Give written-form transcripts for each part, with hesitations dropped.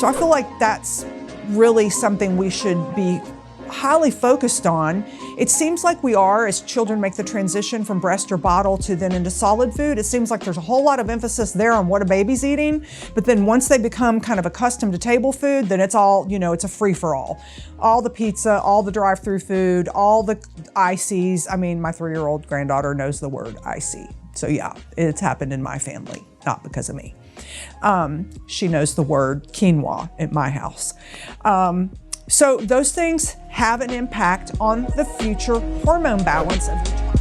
So I feel like that's really something we should be highly focused on. It seems like we are, as children make the transition from breast or bottle to then into solid food. It seems like there's a whole lot of emphasis there on what a baby's eating, but then once they become kind of accustomed to table food, then it's all, it's a free-for-all. All the pizza, all the drive-through food, all the ices. I mean, my 3-year-old granddaughter knows the word icy. So yeah, it's happened in my family, not because of me. She knows the word quinoa at my house. So those things have an impact on the future hormone balance of your child.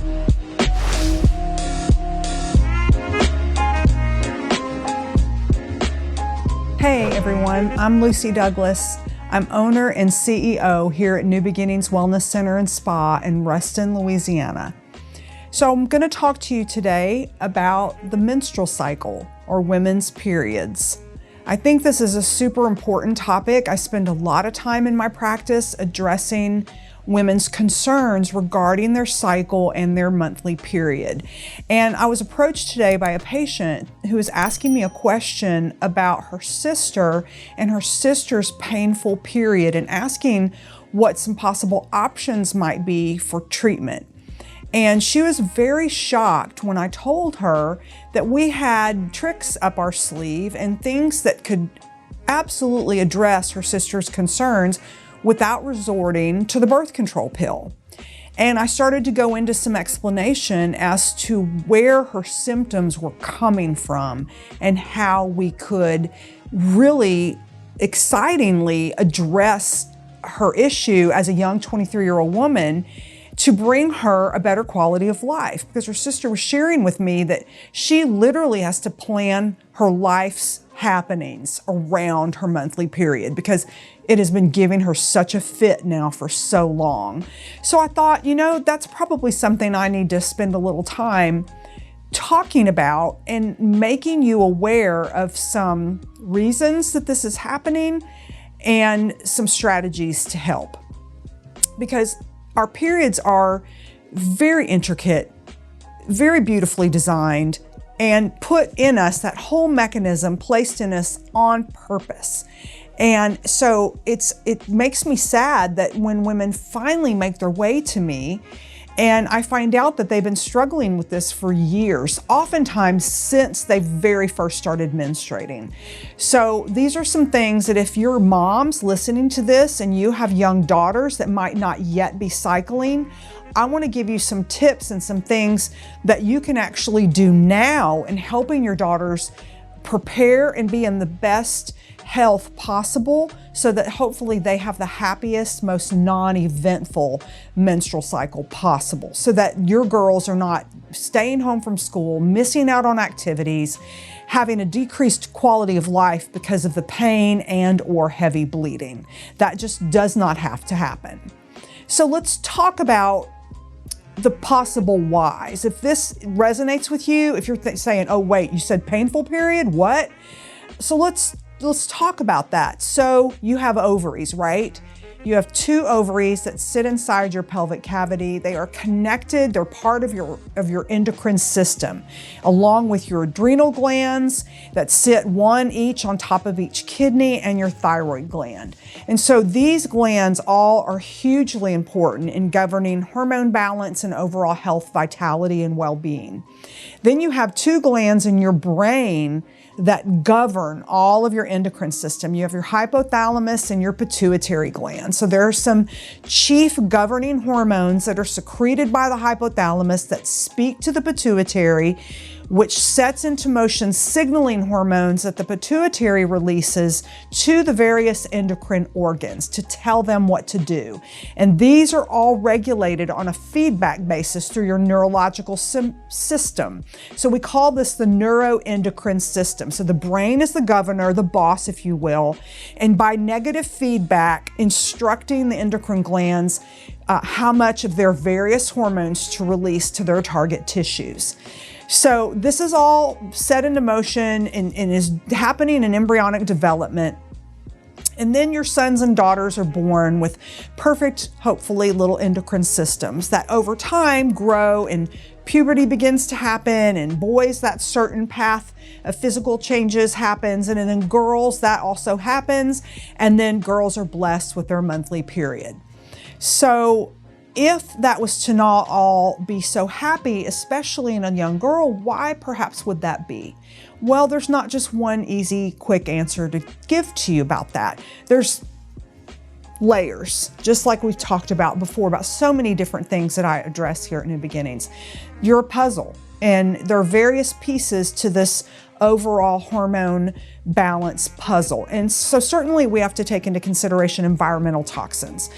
Hey everyone, I'm Lucy Douglas. I'm owner and CEO here at New Beginnings Wellness Center and Spa in Ruston, Louisiana. So I'm going to talk to you today about the menstrual cycle or women's periods. I think this is a super important topic. I spend a lot of time in my practice addressing women's concerns regarding their cycle and their monthly period. And I was approached today by a patient who was asking me a question about her sister and her sister's painful period and asking what some possible options might be for treatment. And she was very shocked when I told her that we had tricks up our sleeve and things that could absolutely address her sister's concerns without resorting to the birth control pill. And I started to go into some explanation as to where her symptoms were coming from and how we could really excitingly address her issue as a young 23-year-old woman to bring her a better quality of life, because her sister was sharing with me that she literally has to plan her life's happenings around her monthly period because it has been giving her such a fit now for so long. So I thought, that's probably something I need to spend a little time talking about and making you aware of some reasons that this is happening and some strategies to help. Because our periods are very intricate, very beautifully designed, and put in us, that whole mechanism placed in us on purpose. And so it makes me sad that when women finally make their way to me and I find out that they've been struggling with this for years, oftentimes since they very first started menstruating. So these are some things that if you're moms listening to this and you have young daughters that might not yet be cycling, I want to give you some tips and some things that you can actually do now in helping your daughters prepare and be in the best health possible so that hopefully they have the happiest, most non-eventful menstrual cycle possible, so that your girls are not staying home from school, missing out on activities, having a decreased quality of life because of the pain and or heavy bleeding. That just does not have to happen. So let's talk about the possible whys. If this resonates with you, if you're saying, oh wait, you said painful period, what? So let's talk about that. So you have ovaries, right? You have 2 ovaries that sit inside your pelvic cavity. They are connected. They're part of your endocrine system, along with your adrenal glands that sit one each on top of each kidney and your thyroid gland. And so these glands all are hugely important in governing hormone balance and overall health, vitality, and well-being. Then you have 2 glands in your brain that govern all of your endocrine system. You have your hypothalamus and your pituitary gland. So there are some chief governing hormones that are secreted by the hypothalamus that speak to the pituitary, which sets into motion signaling hormones that the pituitary releases to the various endocrine organs to tell them what to do. And these are all regulated on a feedback basis through your neurological system. So we call this the neuroendocrine system. So the brain is the governor, the boss, if you will, and by negative feedback, instructing the endocrine glands how much of their various hormones to release to their target tissues. So this is all set into motion and is happening in embryonic development. And then your sons and daughters are born with perfect, hopefully, little endocrine systems that over time grow and puberty begins to happen. In boys, that certain path of physical changes happens. And in girls, that also happens. And then girls are blessed with their monthly period. So if that was to not all be so happy, especially in a young girl, why perhaps would that be? Well, there's not just one easy, quick answer to give to you about that. There's layers, just like we've talked about before, about so many different things that I address here at New Beginnings. You're a puzzle, and there are various pieces to this overall hormone balance puzzle. And so certainly we have to take into consideration environmental toxins.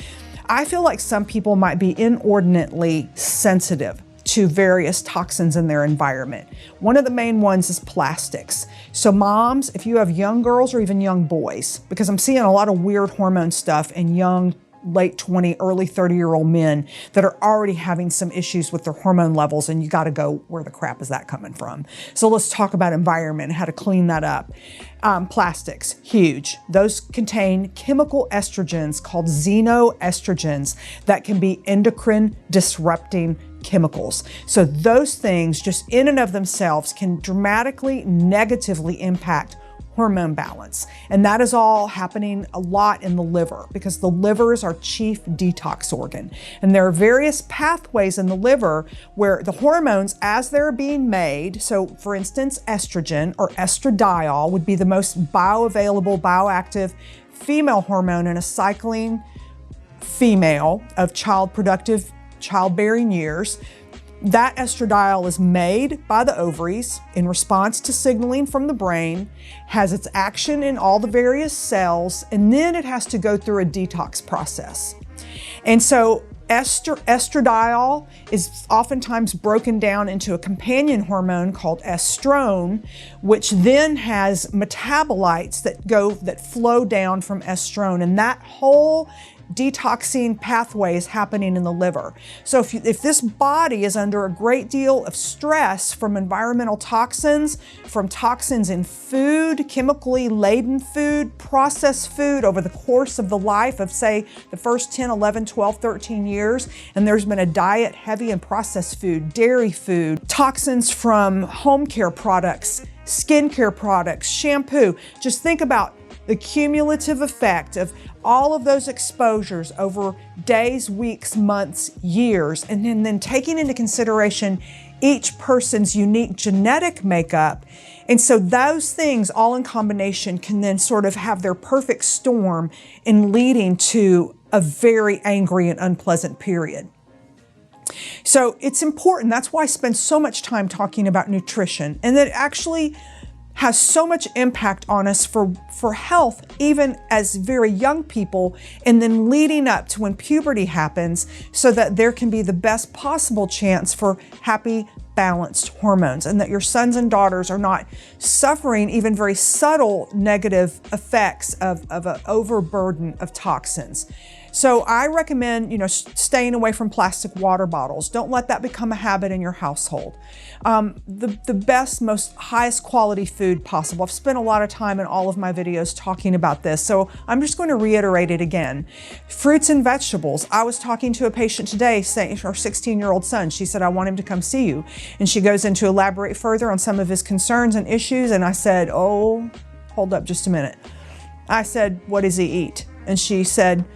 I feel like some people might be inordinately sensitive to various toxins in their environment. One of the main ones is plastics. So moms, if you have young girls or even young boys, because I'm seeing a lot of weird hormone stuff in young, late 20, early 30-year-old men that are already having some issues with their hormone levels, and you got to go, where the crap is that coming from? So let's talk about environment and how to clean that up. Plastics, huge. Those contain chemical estrogens called xenoestrogens that can be endocrine disrupting chemicals. So those things just in and of themselves can dramatically negatively impact hormone balance. And that is all happening a lot in the liver, because the liver is our chief detox organ. And there are various pathways in the liver where the hormones, as they're being made, so for instance, estrogen or estradiol would be the most bioavailable, bioactive female hormone in a cycling female of childbearing years. That estradiol is made by the ovaries in response to signaling from the brain, has its action in all the various cells, and then it has to go through a detox process. And so estradiol is oftentimes broken down into a companion hormone called estrone, which then has metabolites that flow down from estrone, and that whole detoxing pathway is happening in the liver. So if this body is under a great deal of stress from environmental toxins, from toxins in food, chemically laden food, processed food over the course of the life of, say, the first 10, 11, 12, 13 years, and there's been a diet heavy in processed food, dairy food, toxins from home care products, skincare products, shampoo. Just think about the cumulative effect of all of those exposures over days, weeks, months, years, and then taking into consideration each person's unique genetic makeup. And so those things all in combination can then sort of have their perfect storm in leading to a very angry and unpleasant period. So it's important. That's why I spend so much time talking about nutrition, and that actually has so much impact on us for health, even as very young people, and then leading up to when puberty happens, so that there can be the best possible chance for happy, balanced hormones, and that your sons and daughters are not suffering even very subtle negative effects of an overburden of toxins. So I recommend, staying away from plastic water bottles. Don't let that become a habit in your household. The best, most highest quality food possible. I've spent a lot of time in all of my videos talking about this, so I'm just going to reiterate it again. Fruits and vegetables. I was talking to a patient today, saying her 16-year-old son, she said, I want him to come see you. And she goes in to elaborate further on some of his concerns and issues, and I said, oh, hold up just a minute. I said, what does he eat? And she said,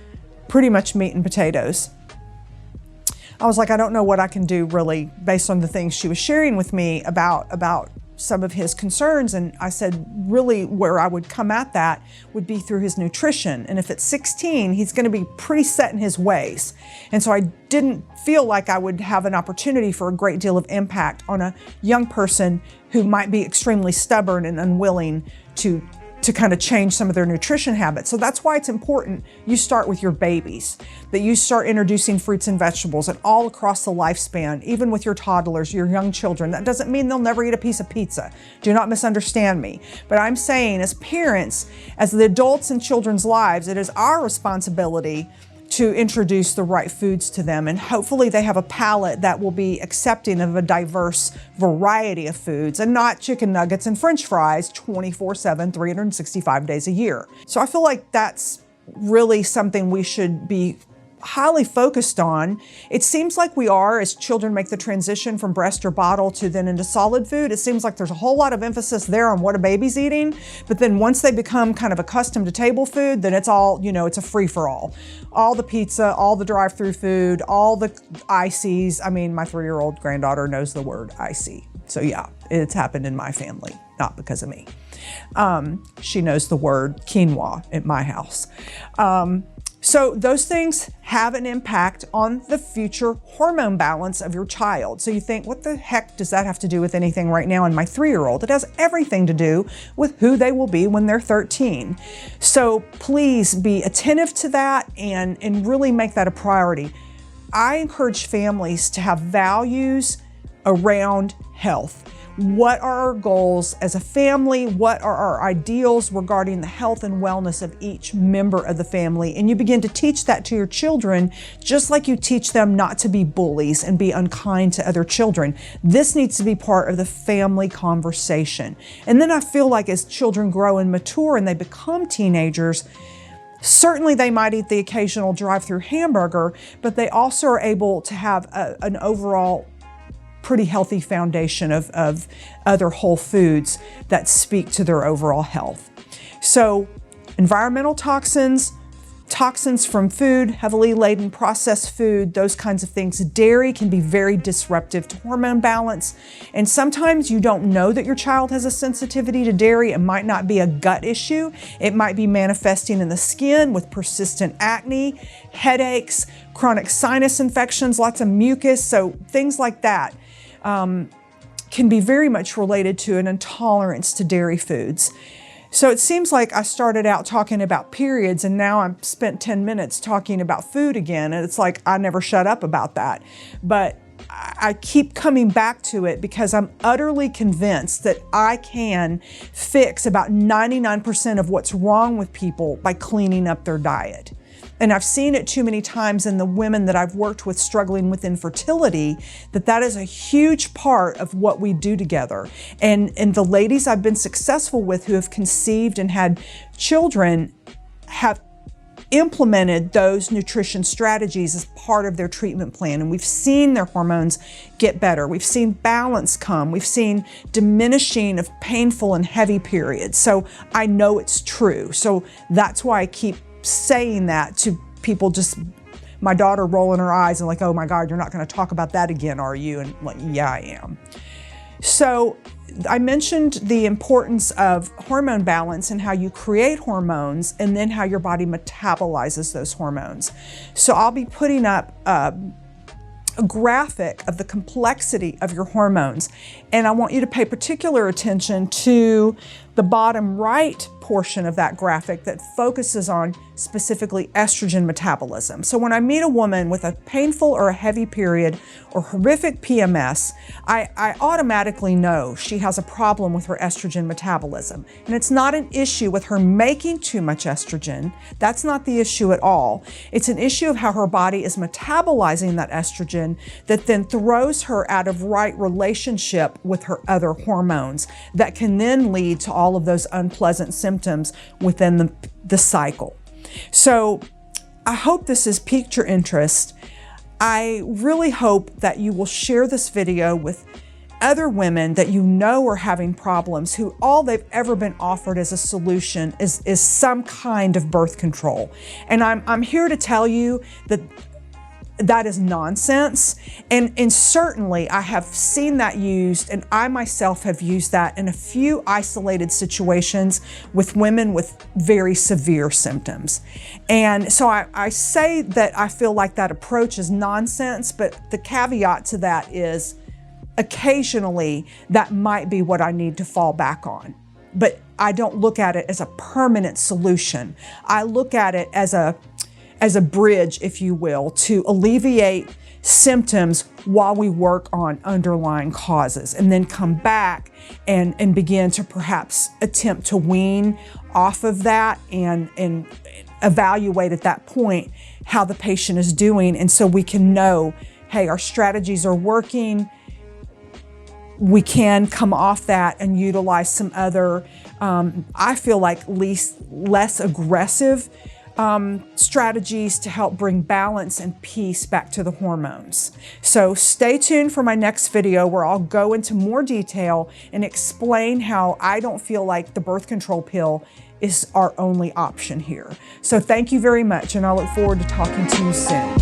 pretty much meat and potatoes. I was like, I don't know what I can do really based on the things she was sharing with me about some of his concerns. And I said, really where I would come at that would be through his nutrition. And if at 16, he's going to be pretty set in his ways. And so I didn't feel like I would have an opportunity for a great deal of impact on a young person who might be extremely stubborn and unwilling to kind of change some of their nutrition habits. So that's why it's important you start with your babies, that you start introducing fruits and vegetables and all across the lifespan, even with your toddlers, your young children. That doesn't mean they'll never eat a piece of pizza. Do not misunderstand me. But I'm saying as parents, as the adults in children's lives, it is our responsibility to introduce the right foods to them. And hopefully they have a palate that will be accepting of a diverse variety of foods and not chicken nuggets and French fries 24/7, 365 days a year. So I feel like that's really something we should be highly focused on. It seems like we are, as children make the transition from breast or bottle to then into solid food, it seems like there's a whole lot of emphasis there on what a baby's eating. But then once they become kind of accustomed to table food, then it's all, it's a free-for-all. All the pizza, all the drive-through food, all the ices. I mean, my 3-year-old granddaughter knows the word icy. So yeah, it's happened in my family, not because of me. She knows the word quinoa at my house. So those things have an impact on the future hormone balance of your child. So you think, what the heck does that have to do with anything right now in my 3-year-old? It has everything to do with who they will be when they're 13. So please be attentive to that and really make that a priority. I encourage families to have values around health. What are our goals as a family? What are our ideals regarding the health and wellness of each member of the family? And you begin to teach that to your children, just like you teach them not to be bullies and be unkind to other children. This needs to be part of the family conversation. And then I feel like as children grow and mature and they become teenagers, certainly they might eat the occasional drive-through hamburger, but they also are able to have an overall pretty healthy foundation of other whole foods that speak to their overall health. So environmental toxins, toxins from food, heavily laden processed food, those kinds of things. Dairy can be very disruptive to hormone balance. And sometimes you don't know that your child has a sensitivity to dairy. It might not be a gut issue. It might be manifesting in the skin with persistent acne, headaches, chronic sinus infections, lots of mucus. So things like that can be very much related to an intolerance to dairy foods. So it seems like I started out talking about periods and now I've spent 10 minutes talking about food again. And it's like I never shut up about that. But I keep coming back to it because I'm utterly convinced that I can fix about 99% of what's wrong with people by cleaning up their diet. And I've seen it too many times in the women that I've worked with struggling with infertility, that is a huge part of what we do together. And the ladies I've been successful with who have conceived and had children have implemented those nutrition strategies as part of their treatment plan. And we've seen their hormones get better. We've seen balance come. We've seen diminishing of painful and heavy periods. So I know it's true. So that's why I keep saying that to people, just my daughter rolling her eyes and like, oh my God, you're not going to talk about that again, are you? And like, yeah, I am. So I mentioned the importance of hormone balance and how you create hormones and then how your body metabolizes those hormones. So I'll be putting up a graphic of the complexity of your hormones. And I want you to pay particular attention to the bottom right portion of that graphic that focuses on specifically estrogen metabolism. So when I meet a woman with a painful or a heavy period or horrific PMS, I automatically know she has a problem with her estrogen metabolism. And it's not an issue with her making too much estrogen. That's not the issue at all. It's an issue of how her body is metabolizing that estrogen that then throws her out of right relationship with her other hormones that can then lead to all of those unpleasant symptoms within the cycle. So I hope this has piqued your interest. I really hope that you will share this video with other women that you know are having problems, who all they've ever been offered as a solution is some kind of birth control. And I'm here to tell you that that is nonsense. And certainly I have seen that used, and I myself have used that in a few isolated situations with women with very severe symptoms. And so I say that I feel like that approach is nonsense, but the caveat to that is occasionally that might be what I need to fall back on. But I don't look at it as a permanent solution. I look at it as a bridge, if you will, to alleviate symptoms while we work on underlying causes, and then come back and begin to perhaps attempt to wean off of that and evaluate at that point how the patient is doing. And so we can know, hey, our strategies are working. We can come off that and utilize some other, I feel like less aggressive strategies to help bring balance and peace back to the hormones. So stay tuned for my next video where I'll go into more detail and explain how I don't feel like the birth control pill is our only option here. So thank you very much, and I look forward to talking to you soon.